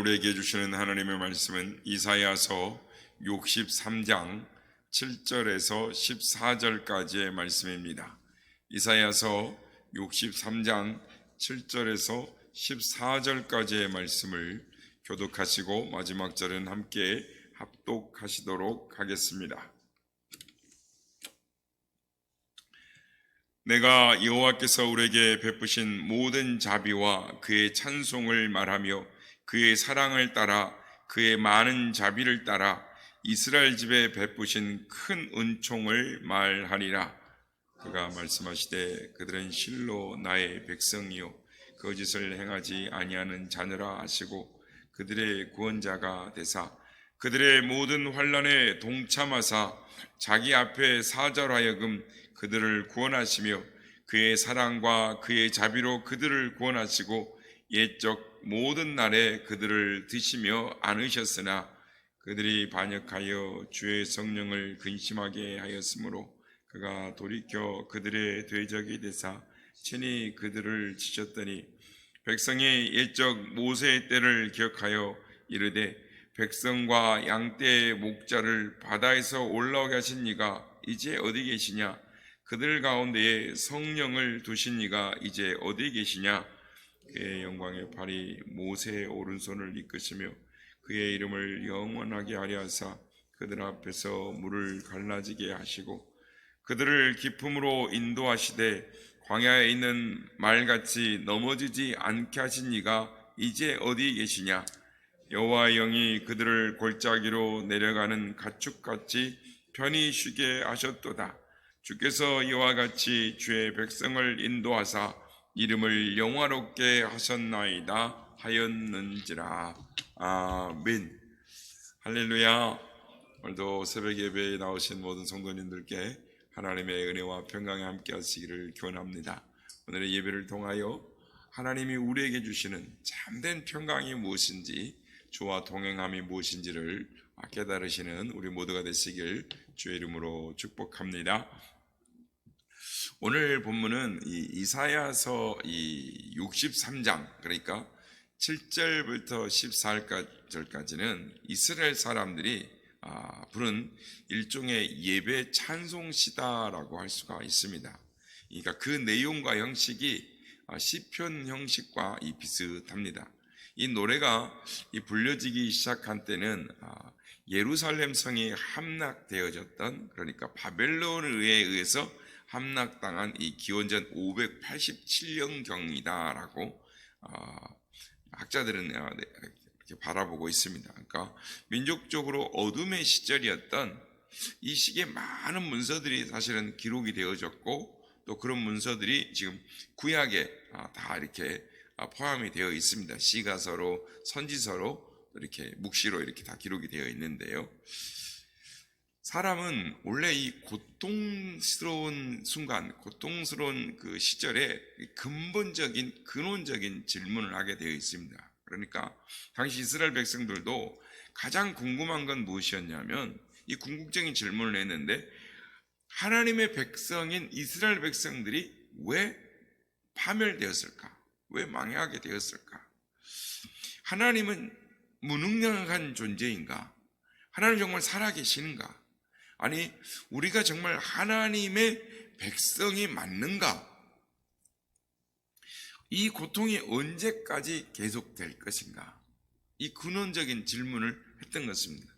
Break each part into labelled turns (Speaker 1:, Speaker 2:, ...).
Speaker 1: 우리에게 주시는 하나님의 말씀은 이사야서 63장 7절에서 14절까지의 말씀입니다. 이사야서 63장 7절에서 14절까지의 말씀을 교독하시고 마지막 절은 함께 합독하시도록 하겠습니다. 내가 여호와께서 우리에게 베푸신 모든 자비와 그의 찬송을 말하며 그의 사랑을 따라 그의 많은 자비를 따라 이스라엘 집에 베푸신 큰 은총을 말하리라. 그가 말씀하시되 그들은 실로 나의 백성이요 거짓을 행하지 아니하는 자녀라 하시고 그들의 구원자가 되사 그들의 모든 환난에 동참하사 자기 앞에 사절하여금 그들을 구원하시며 그의 사랑과 그의 자비로 그들을 구원하시고 옛적 모든 날에 그들을 드시며 안으셨으나 그들이 반역하여 주의 성령을 근심하게 하였으므로 그가 돌이켜 그들의 대적이 되사 친히 그들을 치셨더니 백성이 옛적 모세의 때를 기억하여 이르되 백성과 양떼의 목자를 바다에서 올라오게 하신 이가 이제 어디 계시냐? 그들 가운데에 성령을 두신 이가 이제 어디 계시냐? 그의 영광의 팔이 모세의 오른손을 이끄시며 그의 이름을 영원하게 하려 하사 그들 앞에서 물을 갈라지게 하시고 그들을 깊음으로 인도하시되 광야에 있는 말같이 넘어지지 않게 하신 이가 이제 어디 계시냐? 여호와의 영이 그들을 골짜기로 내려가는 가축같이 편히 쉬게 하셨도다. 주께서 이와 같이 주의 백성을 인도하사 이름을 영화롭게 하셨나이다 하였는지라. 아멘. 할렐루야. 오늘도 새벽 예배에 나오신 모든 성도님들께 하나님의 은혜와 평강에 함께 하시기를 기원합니다. 오늘의 예배를 통하여 하나님이 우리에게 주시는 참된 평강이 무엇인지, 주와 동행함이 무엇인지를 깨달으시는 우리 모두가 되시길 주의 이름으로 축복합니다. 오늘 본문은 이사야서 63장, 그러니까 7절부터 14절까지는 이스라엘 사람들이 부른 일종의 예배 찬송시다라고 할 수가 있습니다. 그러니까 그 내용과 형식이 시편 형식과 비슷합니다. 이 노래가 불려지기 시작한 때는 예루살렘 성이 함락되어졌던, 그러니까 바벨론에 의해서 함락당한 이 기원전 587년경이다라고 학자들은 이렇게 바라보고 있습니다. 그러니까 민족적으로 어둠의 시절이었던 이 시기에 많은 문서들이 사실은 기록이 되어졌고 또 그런 문서들이 지금 구약에 다 이렇게 포함이 되어 있습니다. 시가서로, 선지서로, 이렇게 묵시로 이렇게 다 기록이 되어 있는데요. 사람은 원래 이 고통스러운 순간, 고통스러운 그 시절에 근본적인, 근원적인 질문을 하게 되어 있습니다. 그러니까 당시 이스라엘 백성들도 가장 궁금한 건 무엇이었냐면 이 궁극적인 질문을 했는데 하나님의 백성인 이스라엘 백성들이 왜 파멸되었을까? 왜 망하게 되었을까? 하나님은 무능력한 존재인가? 하나님 정말 살아계시는가? 아니, 우리가 정말 하나님의 백성이 맞는가? 이 고통이 언제까지 계속될 것인가? 이 근원적인 질문을 했던 것입니다.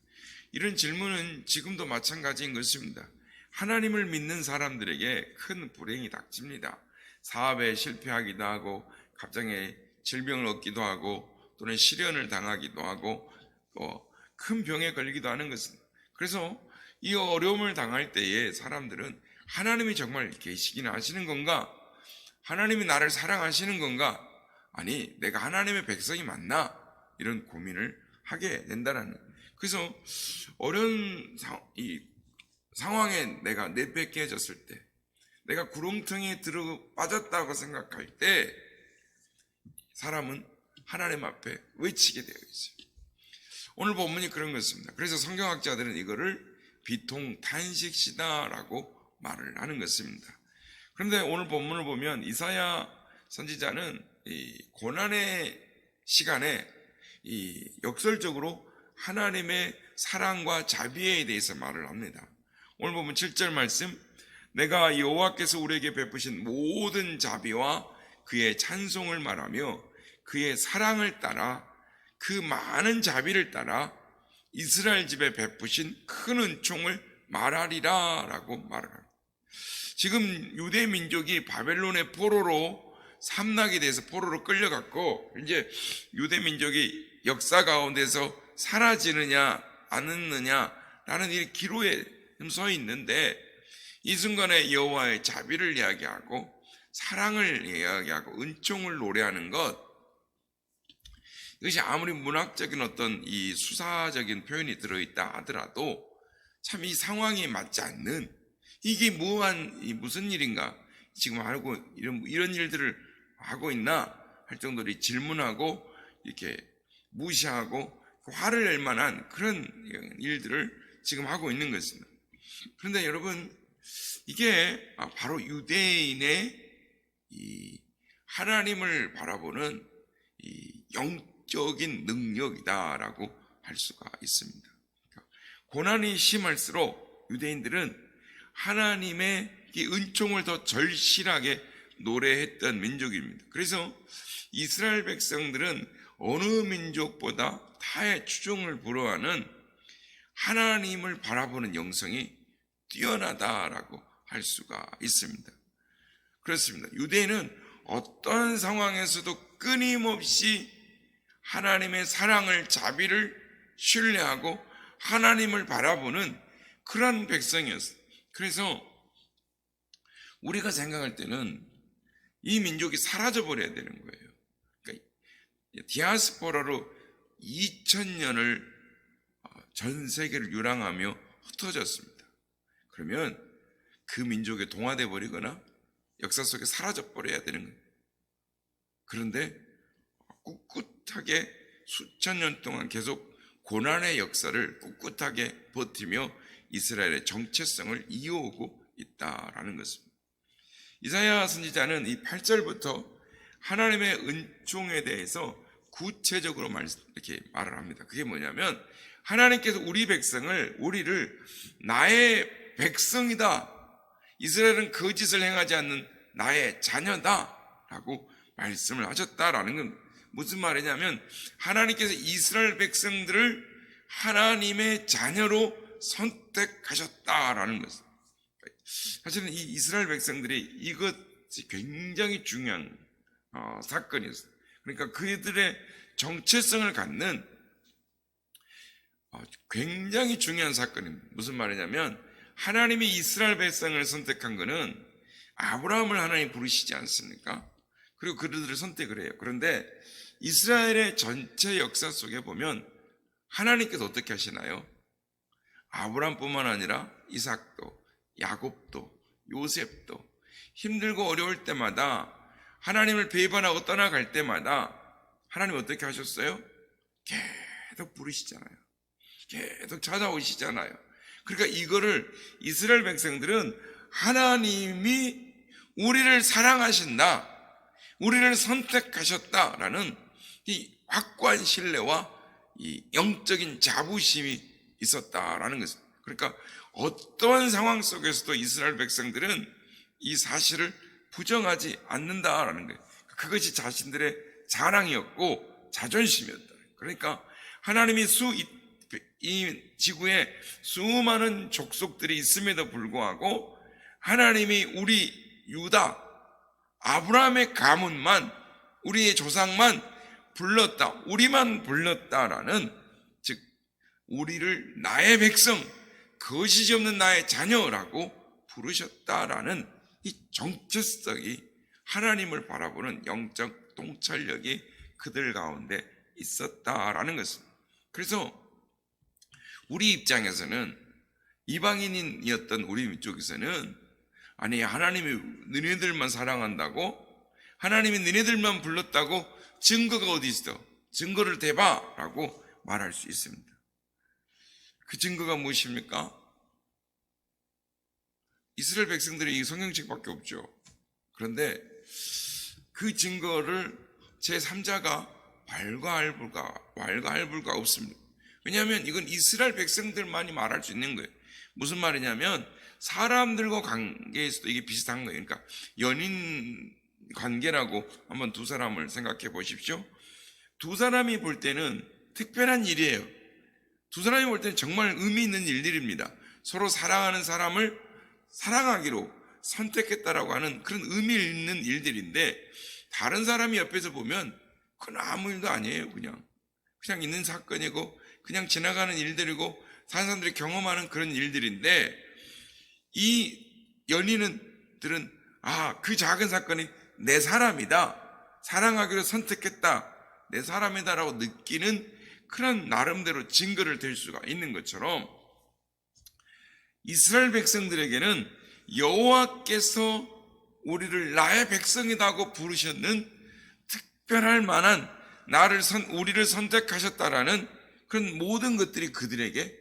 Speaker 1: 이런 질문은 지금도 마찬가지인 것입니다. 하나님을 믿는 사람들에게 큰 불행이 닥칩니다. 사업에 실패하기도 하고 갑자기 질병을 얻기도 하고 또는 시련을 당하기도 하고 또 큰 병에 걸리기도 하는 것입니다. 그래서 이 어려움을 당할 때에 사람들은 하나님이 정말 계시기는 하시는 건가? 하나님이 나를 사랑하시는 건가? 아니, 내가 하나님의 백성이 맞나? 이런 고민을 하게 된다는 거예요. 그래서 어려운 상황에 내가 내뺏겨졌을 때, 내가 구렁텅이에 들어 빠졌다고 생각할 때 사람은 하나님 앞에 외치게 되어 있어요. 오늘 본문이 그런 것입니다. 그래서 성경학자들은 이거를 비통탄식시다라고 말을 하는 것입니다. 그런데 오늘 본문을 보면 이사야 선지자는 이 고난의 시간에 이 역설적으로 하나님의 사랑과 자비에 대해서 말을 합니다. 오늘 보면 7절 말씀, 내가 여호와께서 우리에게 베푸신 모든 자비와 그의 찬송을 말하며 그의 사랑을 따라 그 많은 자비를 따라 이스라엘 집에 베푸신 큰 은총을 말하리라 라고 말을 합니다. 지금 유대 민족이 바벨론의 포로로 삼락이 돼서 포로로 끌려갔고, 이제 유대 민족이 역사 가운데서 사라지느냐 않느냐 라는 이 기로에 서 있는데, 이 순간에 여호와의 자비를 이야기하고 사랑을 이야기하고 은총을 노래하는 것, 이것이 아무리 문학적인 어떤 이 수사적인 표현이 들어있다 하더라도 참 이 상황이 맞지 않는, 이게 무슨 일인가, 지금 하고 이런 일들을 하고 있나 할 정도로 질문하고 이렇게 무시하고 화를 낼 만한 그런 일들을 지금 하고 있는 것입니다. 그런데 여러분, 이게 바로 유대인의 이 하나님을 바라보는 이 영적인 능력이다라고 할 수가 있습니다. 고난이 심할수록 유대인들은 하나님의 이 은총을 더 절실하게 노래했던 민족입니다. 그래서 이스라엘 백성들은 어느 민족보다 타의 추종을 불허하는 하나님을 바라보는 영성이 뛰어나다라고 할 수가 있습니다. 그렇습니다. 유대인은 어떤 상황에서도 끊임없이 하나님의 사랑을, 자비를 신뢰하고 하나님을 바라보는 그런 백성이었어요. 그래서 우리가 생각할 때는 이 민족이 사라져 버려야 되는 거예요. 그러니까 디아스포라로 2000년을 전 세계를 유랑하며 흩어졌습니다. 그러면 그 민족에 동화돼 버리거나 역사 속에 사라져 버려야 되는 거예요. 그런데 꿋꿋하게 수천 년 동안 계속 고난의 역사를 꿋꿋하게 버티며 이스라엘의 정체성을 이어오고 있다라는 것입니다. 이사야 선지자는 이 8절부터 하나님의 은총에 대해서 구체적으로 이렇게 말을 합니다. 그게 뭐냐면, 하나님께서 우리를 나의 백성이다, 이스라엘은 거짓을 행하지 않는 나의 자녀다 라고 말씀을 하셨다라는 건 무슨 말이냐면, 하나님께서 이스라엘 백성들을 하나님의 자녀로 선택하셨다라는 것입니다. 사실은 이 이스라엘 백성들이 이것이 굉장히 중요한 사건이었어요. 그러니까 그들의 정체성을 갖는 굉장히 중요한 사건입니다. 무슨 말이냐면, 하나님이 이스라엘 백성을 선택한 것은 아브라함을 하나님 부르시지 않습니까? 그리고 그들을 선택을 해요. 그런데 이스라엘의 전체 역사 속에 보면 하나님께서 어떻게 하시나요? 아브라함뿐만 아니라 이삭도, 야곱도, 요셉도 힘들고 어려울 때마다, 하나님을 배반하고 떠나갈 때마다 하나님 어떻게 하셨어요? 계속 부르시잖아요. 계속 찾아오시잖아요. 그러니까 이거를 이스라엘 백성들은 하나님이 우리를 사랑하신다, 우리를 선택하셨다라는 이 확고한 신뢰와 이 영적인 자부심이 있었다라는 것입니다. 그러니까 어떠한 상황 속에서도 이스라엘 백성들은 이 사실을 부정하지 않는다라는 거예요. 그것이 자신들의 자랑이었고 자존심이었다. 그러니까 하나님이 이 지구에 수많은 족속들이 있음에도 불구하고 하나님이 우리 유다 아브라함의 가문만, 우리의 조상만 불렀다, 우리만 불렀다라는, 즉 우리를 나의 백성, 거짓이 없는 나의 자녀라고 부르셨다라는 이 정체성이, 하나님을 바라보는 영적 통찰력이 그들 가운데 있었다라는 것입니다. 그래서 우리 입장에서는, 이방인이었던 우리 쪽에서는, 아니 하나님이 너네들만 사랑한다고, 하나님이 너네들만 불렀다고 증거가 어디 있어? 증거를 대봐 라고 말할 수 있습니다. 그 증거가 무엇입니까? 이스라엘 백성들이 이 성경책밖에 없죠. 그런데 그 증거를 제3자가 왈가왈부가 없습니다. 왜냐하면 이건 이스라엘 백성들만이 말할 수 있는 거예요. 무슨 말이냐면 사람들과 관계에서도 이게 비슷한 거예요. 그러니까 연인 관계라고 한번 두 사람을 생각해 보십시오. 두 사람이 볼 때는 특별한 일이에요. 두 사람이 볼 때는 정말 의미 있는 일들입니다. 서로 사랑하는 사람을 사랑하기로 선택했다라고 하는 그런 의미 있는 일들인데, 다른 사람이 옆에서 보면 그건 아무 일도 아니에요. 그냥 있는 사건이고 그냥 지나가는 일들이고 사는 사람들이 경험하는 그런 일들인데, 이 연인들은 그 작은 사건이 내 사람이다, 사랑하기로 선택했다, 내 사람이다라고 느끼는 그런 나름대로 증거를 댈 수가 있는 것처럼, 이스라엘 백성들에게는 여호와께서 우리를 나의 백성이라고 부르셨는 특별할 만한 우리를 선택하셨다라는 그런 모든 것들이 그들에게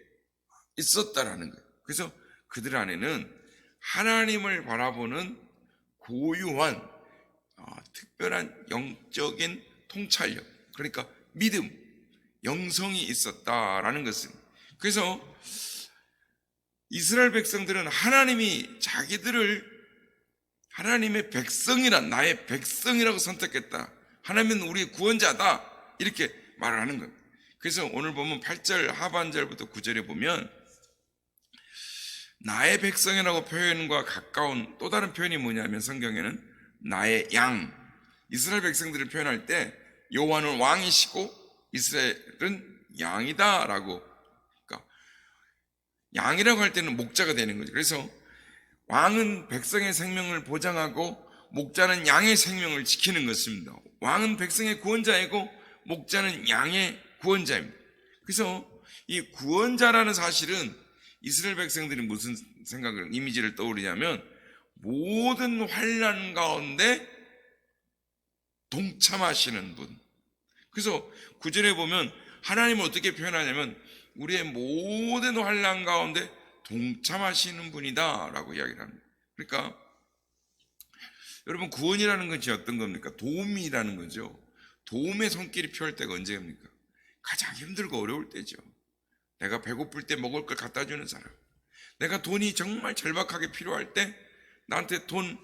Speaker 1: 있었다라는 거예요. 그래서 그들 안에는 하나님을 바라보는 고유한 특별한 영적인 통찰력, 그러니까 믿음, 영성이 있었다라는 것은, 그래서 이스라엘 백성들은 하나님이 자기들을 하나님의 백성이란, 나의 백성이라고 선택했다, 하나님은 우리의 구원자다, 이렇게 말을 하는 겁니다. 그래서 오늘 보면 8절 하반절부터 9절에 보면 나의 백성이라고 표현과 가까운 또 다른 표현이 뭐냐면, 성경에는 나의 양, 이스라엘 백성들을 표현할 때 여호와는 왕이시고 이스라엘은 양이다라고, 그러니까 양이라고 할 때는 목자가 되는 거죠. 그래서 왕은 백성의 생명을 보장하고 목자는 양의 생명을 지키는 것입니다. 왕은 백성의 구원자이고 목자는 양의 구원자입니다. 그래서 이 구원자라는 사실은 이스라엘 백성들이 무슨 생각을, 이미지를 떠오르냐면, 모든 환난 가운데 동참하시는 분. 그래서 9절에 보면 하나님을 어떻게 표현하냐면 우리의 모든 환난 가운데 동참하시는 분이다 라고 이야기를 합니다. 그러니까 여러분, 구원이라는 것이 어떤 겁니까? 도움이라는 거죠. 도움의 손길이 필요할 때가 언제입니까? 가장 힘들고 어려울 때죠. 내가 배고플 때 먹을 걸 갖다 주는 사람, 내가 돈이 정말 절박하게 필요할 때 나한테 돈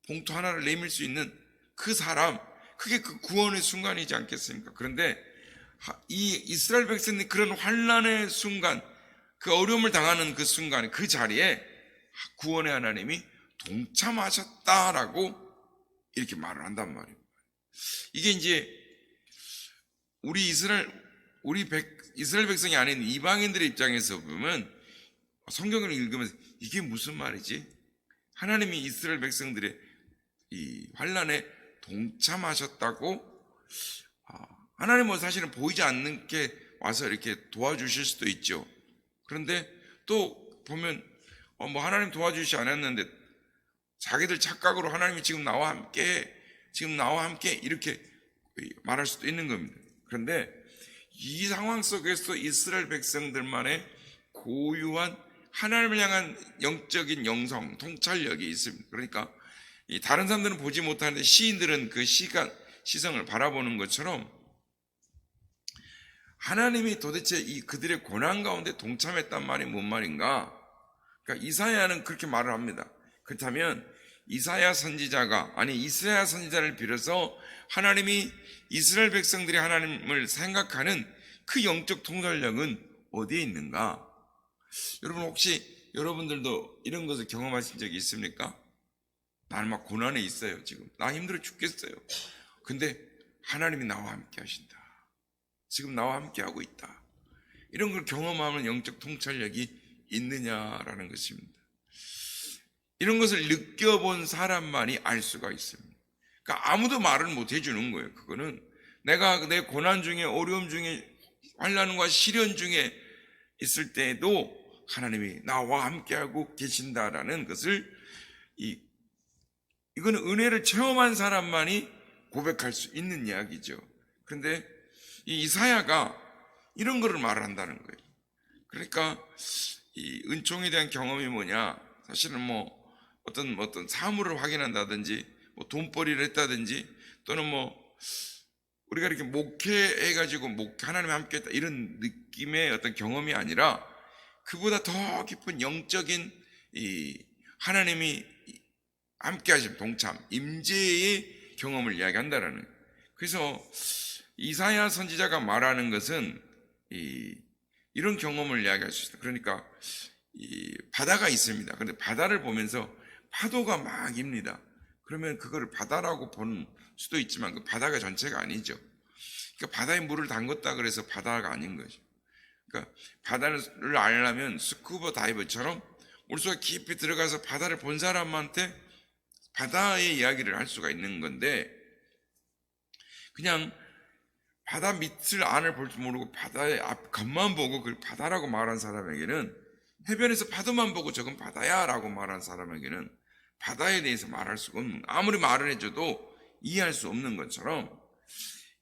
Speaker 1: 봉투 하나를 내밀 수 있는 그 사람, 그게 그 구원의 순간이지 않겠습니까? 그런데 이 이스라엘 백성이 그런 환난의 순간, 그 어려움을 당하는 그 순간에, 그 자리에 구원의 하나님이 동참하셨다라고 이렇게 말을 한단 말이에요. 이게 이제 이스라엘 백성이 아닌 이방인들의 입장에서 보면, 성경을 읽으면서 이게 무슨 말이지? 하나님이 이스라엘 백성들의 이 환난에 동참하셨다고, 하나님은 사실은 보이지 않는 게 와서 이렇게 도와주실 수도 있죠. 그런데 또 보면 하나님 도와주시지 않았는데 자기들 착각으로 하나님이 지금 나와 함께 이렇게 말할 수도 있는 겁니다. 그런데 이 상황 속에서 이스라엘 백성들만의 고유한 하나님을 향한 영적인 영성, 통찰력이 있습니다. 그러니까 다른 사람들은 보지 못하는데 시인들은 그 시성을 바라보는 것처럼, 하나님이 도대체 그들의 고난 가운데 동참했단 말이 뭔 말인가? 그러니까 이사야는 그렇게 말을 합니다. 그렇다면 이사야 선지자를 빌어서 하나님이 이스라엘 백성들이 하나님을 생각하는 그 영적 통찰력은 어디에 있는가? 여러분, 혹시 여러분들도 이런 것을 경험하신 적이 있습니까? 나는 막 고난에 있어요. 지금 나 힘들어 죽겠어요. 근데 하나님이 나와 함께 하신다. 지금 나와 함께 하고 있다. 이런 걸 경험하면 영적 통찰력이 있느냐라는 것입니다. 이런 것을 느껴본 사람만이 알 수가 있습니다. 그러니까 아무도 말을 못 해주는 거예요. 그거는 내가 내 고난 중에, 어려움 중에, 환난과 시련 중에 있을 때에도 하나님이 나와 함께하고 계신다라는 것을, 이거는 은혜를 체험한 사람만이 고백할 수 있는 이야기죠. 그런데 이 이사야가 이런 거를 말을 한다는 거예요. 그러니까 이 은총에 대한 경험이 뭐냐? 사실은 어떤 사물을 확인한다든지, 돈벌이를 했다든지, 또는 우리가 이렇게 목회해가지고 하나님과 함께했다 이런 느낌의 어떤 경험이 아니라 그보다 더 깊은 영적인 이 하나님이 함께하신 동참, 임재의 경험을 이야기한다라는. 그래서 이사야 선지자가 말하는 것은 이런 경험을 이야기할 수 있어요. 그러니까 이 바다가 있습니다. 그런데 바다를 보면서 파도가 막 입니다. 그러면 그거를 바다라고 보는 수도 있지만 그 바다가 전체가 아니죠. 그러니까 바다에 물을 담궜다 그래서 바다가 아닌 거죠. 그러니까 바다를 알려면 스쿠버 다이버처럼 물속에 깊이 들어가서 바다를 본 사람한테 바다의 이야기를 할 수가 있는 건데, 그냥 바다 밑을 안을 볼 줄 모르고 바다의 앞 겉만 보고 그걸 바다라고 말한 사람에게는, 해변에서 파도만 보고 저건 바다야 라고 말한 사람에게는 바다에 대해서 말할 수가 없는, 아무리 말을 해줘도 이해할 수 없는 것처럼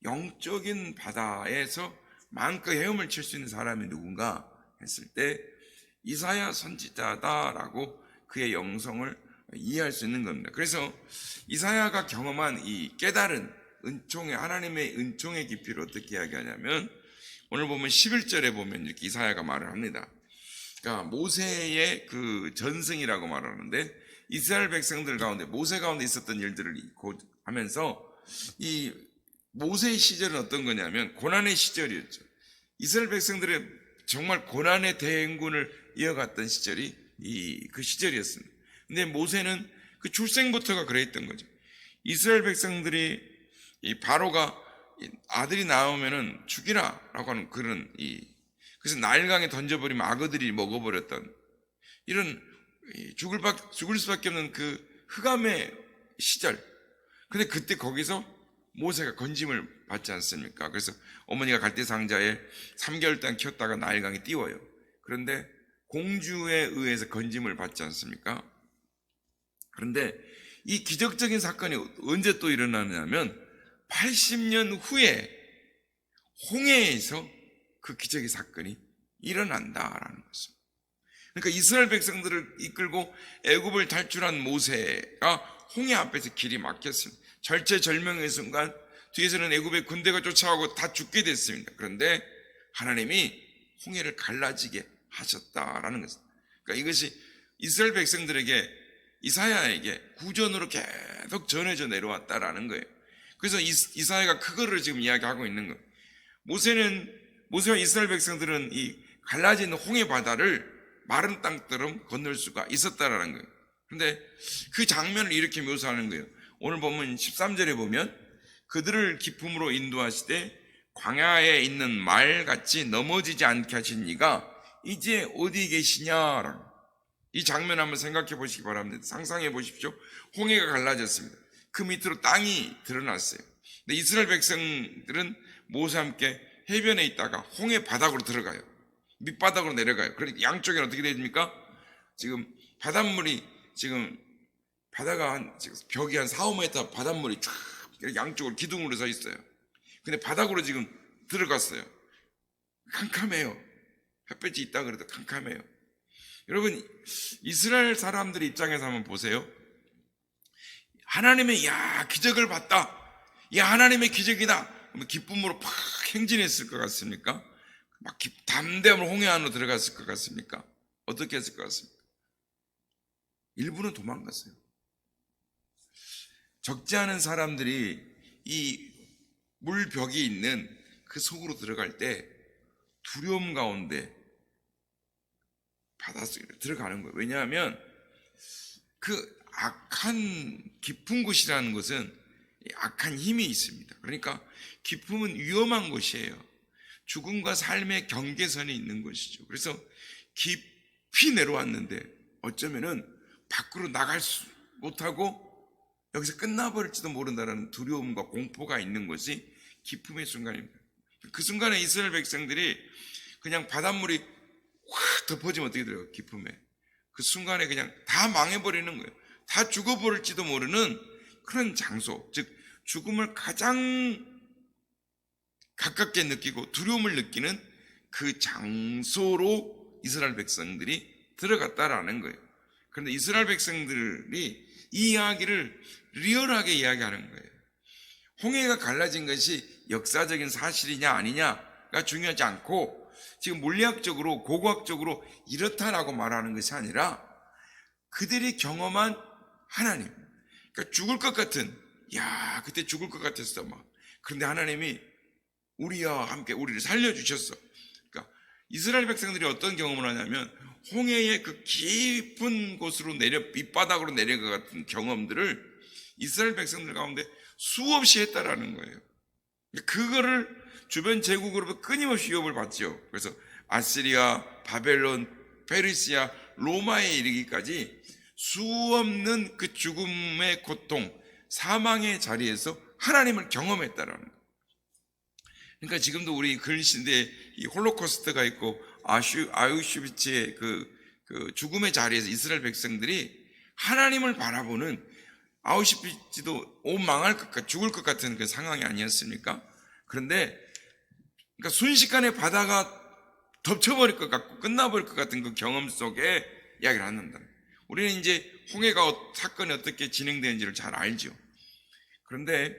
Speaker 1: 영적인 바다에서 마음껏 헤엄을 칠 수 있는 사람이 누군가 했을 때 이사야 선지자다라고 그의 영성을 이해할 수 있는 겁니다. 그래서 이사야가 경험한 이 깨달은 은총의, 하나님의 은총의 깊이를 어떻게 이야기하냐면, 오늘 보면 11절에 보면 이렇게 이사야가 말을 합니다. 그러니까 모세의 그 전승이라고 말하는데, 이스라엘 백성들 가운데, 모세 가운데 있었던 일들을 하면서, 이 모세의 시절은 어떤 거냐면 고난의 시절이었죠. 이스라엘 백성들의 정말 고난의 대행군을 이어갔던 시절이 그 시절이었습니다. 근데 모세는 그 출생부터가 그랬던 거죠. 이스라엘 백성들이 이 바로가 아들이 나오면은 죽이라라고 하는 그런 그래서 나일강에 던져버리면 악어들이 먹어버렸던 이런 죽을 수밖에 없는 그 흑암의 시절. 근데 그때 거기서 모세가 건짐을 받지 않습니까? 그래서 어머니가 갈대 상자에 3개월 동안 키웠다가 나일강에 띄워요. 그런데 공주에 의해서 건짐을 받지 않습니까? 그런데 이 기적적인 사건이 언제 또 일어나냐면 80년 후에 홍해에서 그 기적의 사건이 일어난다라는 것입니다. 그러니까 이스라엘 백성들을 이끌고 애굽을 탈출한 모세가 홍해 앞에서 길이 막혔습니다. 절체절명의 순간 뒤에서는 애굽의 군대가 쫓아오고 다 죽게 됐습니다. 그런데 하나님이 홍해를 갈라지게 하셨다라는 것입니다. 그러니까 이것이 이스라엘 백성들에게, 이사야에게 구전으로 계속 전해져 내려왔다라는 거예요. 그래서 이사야가 그거를 지금 이야기하고 있는 거예요. 모세와 이스라엘 백성들은 이 갈라진 홍해 바다를 마른 땅처럼 건널 수가 있었다라는 거예요. 그런데 그 장면을 이렇게 묘사하는 거예요. 오늘 보면 13절에 보면 그들을 기품으로 인도하시되 광야에 있는 말같이 넘어지지 않게 하신 이가 이제 어디 계시냐. 이 장면 한번 생각해 보시기 바랍니다. 상상해 보십시오. 홍해가 갈라졌습니다. 그 밑으로 땅이 드러났어요. 근데 이스라엘 백성들은 모세와 함께 해변에 있다가 홍해 바닥으로 들어가요. 밑바닥으로 내려가요. 그러니까 양쪽에 어떻게 됩니까? 지금 바닷물이, 지금 바다가 지금 벽이 한 4, 5m 바닷물이 쫙 양쪽으로 기둥으로 서 있어요. 근데 바닥으로 지금 들어갔어요. 캄캄해요. 햇볕이 있다 그래도 캄캄해요. 여러분, 이스라엘 사람들 입장에서 한번 보세요. 하나님의 기적을 봤다, 하나님의 기적이다, 기쁨으로 팍 행진했을 것 같습니까? 막 담대함으로 홍해 안으로 들어갔을 것 같습니까? 어떻게 했을 것 같습니까? 일부는 도망갔어요. 적지 않은 사람들이 이 물벽이 있는 그 속으로 들어갈 때 두려움 가운데 바닷속에 들어가는 거예요. 왜냐하면 그 악한 깊은 곳이라는 것은 악한 힘이 있습니다. 그러니까 깊음은 위험한 곳이에요. 죽음과 삶의 경계선이 있는 것이죠. 그래서 깊이 내려왔는데 어쩌면은 밖으로 나갈 수 못하고 여기서 끝나버릴지도 모른다는 두려움과 공포가 있는 것이 깊음의 순간입니다. 그 순간에 이스라엘 백성들이 그냥 바닷물이 확 덮어지면 어떻게 돼요? 깊음에. 그 순간에 그냥 다 망해버리는 거예요. 다 죽어버릴지도 모르는 그런 장소, 즉 죽음을 가장 가깝게 느끼고 두려움을 느끼는 그 장소로 이스라엘 백성들이 들어갔다라는 거예요. 그런데 이스라엘 백성들이 이 이야기를 리얼하게 이야기하는 거예요. 홍해가 갈라진 것이 역사적인 사실이냐 아니냐가 중요하지 않고 지금 물리학적으로 고고학적으로 이렇다라고 말하는 것이 아니라 그들이 경험한 하나님, 그러니까 죽을 것 같은, 야 그때 죽을 것 같았어 막. 그런데 하나님이 우리와 함께 우리를 살려주셨어. 그러니까 이스라엘 백성들이 어떤 경험을 하냐면 홍해의 그 깊은 곳으로 밑바닥으로 내려간 것 같은 경험들을 이스라엘 백성들 가운데 수없이 했다라는 거예요. 그거를 주변 제국으로부터 끊임없이 위협을 받죠. 그래서 아시리아, 바벨론, 페르시아, 로마에 이르기까지 수없는 그 죽음의 고통, 사망의 자리에서 하나님을 경험했다라는 거예요. 그러니까 지금도 우리 근시대에 이 홀로코스트가 있고 아우슈비츠의 그 죽음의 자리에서 이스라엘 백성들이 하나님을 바라보는, 아우슈비츠도 온 망할 것 같, 죽을 것 같은 그 상황이 아니었습니까? 그런데 그러니까 순식간에 바다가 덮쳐버릴 것 같고 끝나버릴 것 같은 그 경험 속에 이야기를 한다. 우리는 이제 홍해가 사건이 어떻게 진행되는지를 잘 알죠. 그런데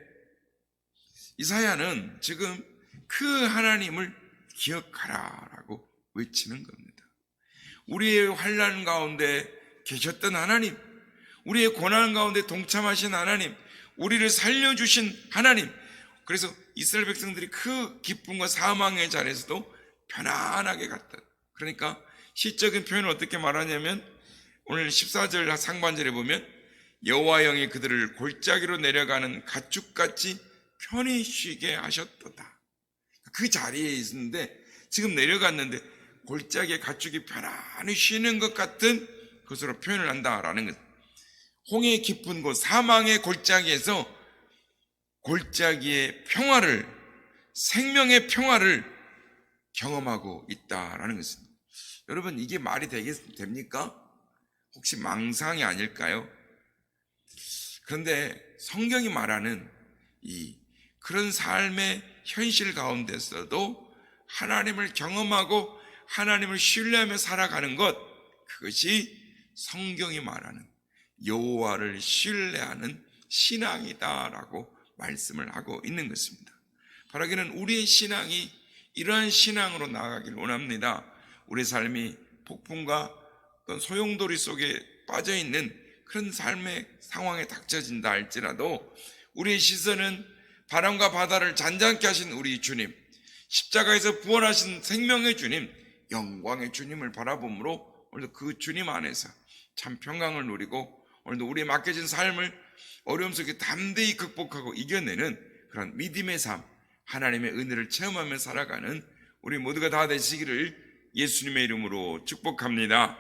Speaker 1: 이사야는 지금 그 하나님을 기억하라라고 외치는 겁니다. 우리의 환난 가운데 계셨던 하나님, 우리의 고난 가운데 동참하신 하나님, 우리를 살려주신 하나님. 그래서 이스라엘 백성들이 그 기쁨과 사망의 자리에서도 편안하게 갔다. 그러니까 시적인 표현을 어떻게 말하냐면 오늘 14절 상반절에 보면 여호와 영이 그들을 골짜기로 내려가는 가축같이 편히 쉬게 하셨도다. 그 자리에 있는데 지금 내려갔는데 골짜기에 가축이 편안히 쉬는 것 같은 것으로 표현을 한다라는 것. 홍해의 깊은 곳, 사망의 골짜기에서 골짜기의 평화를, 생명의 평화를 경험하고 있다라는 것입니다. 여러분, 이게 말이 됩니까? 혹시 망상이 아닐까요? 그런데 성경이 말하는 그런 삶의 현실 가운데서도 하나님을 경험하고 하나님을 신뢰하며 살아가는 것, 그것이 성경이 말하는 여호와를 신뢰하는 신앙이다라고 말씀을 하고 있는 것입니다. 바라기는 우리의 신앙이 이러한 신앙으로 나아가기를 원합니다. 우리 삶이 폭풍과 어떤 소용돌이 속에 빠져있는 그런 삶의 상황에 닥쳐진다 할지라도 우리의 시선은 바람과 바다를 잔잔케 하신 우리 주님, 십자가에서 부활하신 생명의 주님, 영광의 주님을 바라봄으로 오늘도 그 주님 안에서 참 평강을 누리고 오늘도 우리의 맡겨진 삶을 어려움 속에 담대히 극복하고 이겨내는 그런 믿음의 삶, 하나님의 은혜를 체험하며 살아가는 우리 모두가 다 되시기를 예수님의 이름으로 축복합니다.